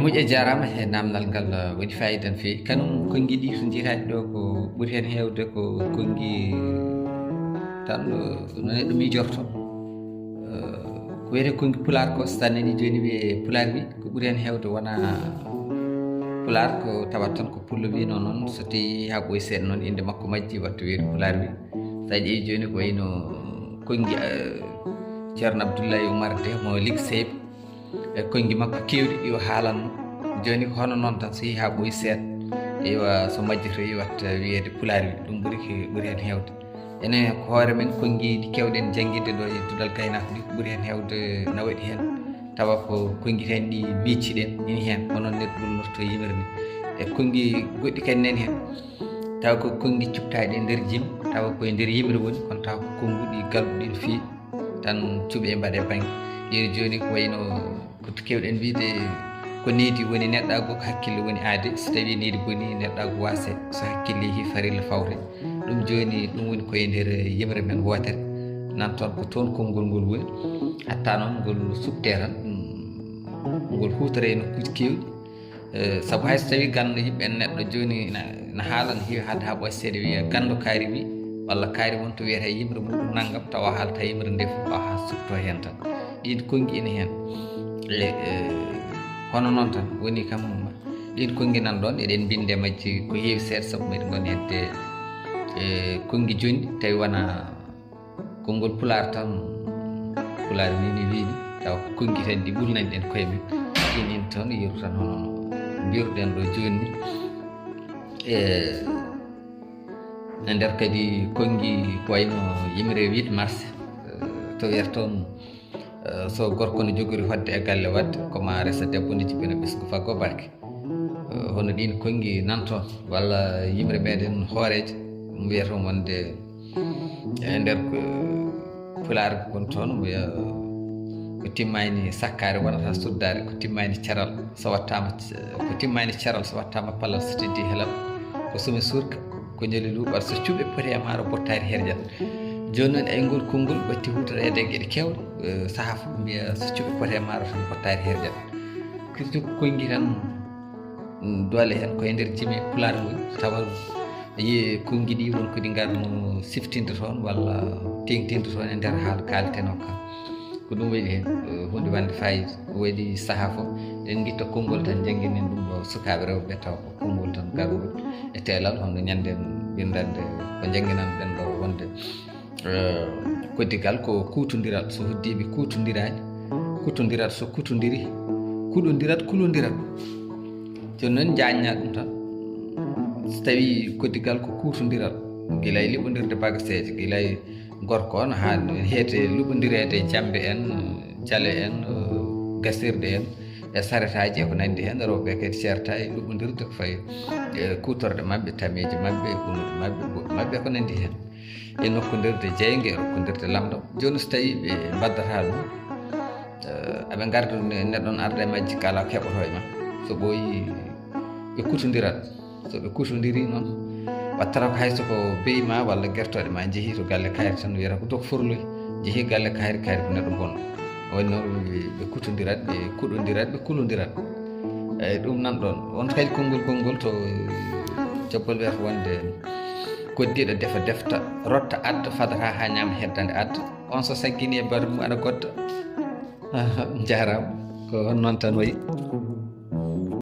moƴƴe jarama e namdal ngal waɗi fayida no fewi kanum konngui ɗi to jiitaɗi ɗo ko ɓuuri hen hewde ko konngui tan no neɗɗo miijorto ko wiyete konngui pular ko so taw nani joni wiye pular wi ko ɓuuri hen hewde wona pular ko tawat tan ko pullo wino noon so tawi ha ɓooyi seeɗa noon inde makko majji watta wiyede pular wi sa ƴeewi joni ko wayno konngui ceerno Abdoulaye Oumar de mo Lig Seyba e konngui makko kewɗi ɗi o haalanno joni ko hono noon tan so yeehi ha ɓooyi seeɗa ewa so majjitoyi watta wiyede pular wi ɗum ɓuuri hen hewde ene ko hoore men konngiji kewɗen jangguinde ɗo e Duɗal Gaynaka ɗi ko ɓuuri hen hewde na waɗi hen tawa ko konngui hen ɗi micciɗen ini hen hono neɗɗo ɓurnorto yimre ni e konngui goɗɗi kadi nani hen tawa ko konngui cuɓtaɗi e nder jim tawa koye nder yimre woni kono tawa ko konnguɗi galɗuɗi no fewi tan cuuɓe mbaɗe banggue ƴeewi joni ko wayno ko kewɗen wiide ko needi woni neɗɗago ko hakkille woni aade so tawi needi boni neɗɗago waase so hakkille yeehi farilla fawre ɗum joni ɗum woni koye nder yimre men wootere nan toon ko toon konngol ngol woni hatta noon ngol suɓte tan ngol hutore e nokkuji kewɗi saabu hayso tawi gando yimɓe neɗɗo joni na haala no heewi hadde ha ɓooya seeɗa wiya gando kaari wi walla kaari won to wiyata yimre muɗum naggam tawa haalata yimre nde fof ha subto hen tan ɗin konngui ina hen hono noon tan woni kam ɗin konngui nan ɗon eɗen binde majji ko heewi seeɗa saabu meɗen goni hedde konngui jonɗi tawi wona konngol pular tan pular wini tawa ko konngui tan ɗi ɓurnani ɗen koye men ɗin in toon yeru tan hono mbiruɗen ɗo joni e nder kadi konngui ko wayno yimre 8 mars to wiyata toon so gorko ne jogori hodde e galle wadde koma resa debbo ne jibina ɓesgu faggo barke hono ɗin konngui nan toon walla yimre meɗen hooreje wiyata wonde e nder pular kon toon wiya ko timmani sakkare wonata suddare ko timmani caral so wattama ko timmani caral so wattama palal so teddi heelam ko somi surka ko ñoli luuɓal so cuuɓe poti e maaro bottari herjat joni noon ay ngol konngol watti hutorede e gueɗe kewɗe saaha fof mbiya so cuuɓe poti e maaro tan bottari herjat kirti ko konngui tan doole hen koye nder jimi pular woni tawa yi konngui ɗi won kodi garno siftinde toon walla tengtinde toon e nder haala kalten o kam ko ɗum waɗi hen hunde wande fayida waɗi saaha fof en guitta konngol tan jangguinen ɗum ɗo sukaɓe rewɓe taw ko konngol tan gargol e teelal hono ñanden windande ko jangguinanɗen ɗo wonde koddigal ko kutodiral so hoddiɓe kutodiral so kutodiri kuɗodirat kulodirat joni noon jañña ɗum tan so tawi koddigal ko kutodiral guilay liɓodirde bagaseje guilay gorko on ha heete luɓodirede jambe en jaale en gasirde en e saretaji e ko nandi hen rewɓe kadi certa e luɓodirde ko fayi kutorde mabɓe tameji mabɓe unude mabɓe goɗɗi mabɓe ko nandi hen e nokkodirde jeygue e nokkodirde lamɗam joni so tawi ɓe mbaddata ɗum aɓe garda neɗɗo on arda e majji kala ko heɓoto e ma so ɓooyi ɓe kutodirat so ɓe kutodiri noon wattata ko hayso ko beyma walla guertoɗe ma jeehi to galle kayri tan wiyata ko dok forloy jeehi galle kayri ko neɗɗo bonɗo woni noon ɓe kutodirat ɓe kuɗodirat ɓe kulodirat eyyi ɗum nan ɗon won kadi konngol to jobbol wiyata wonde koddiɗo defa defta rotta adda fadata ha ñama heddande adda on so saggini e mbaɗa mum aɗa godda jarama ko on noon tan wayi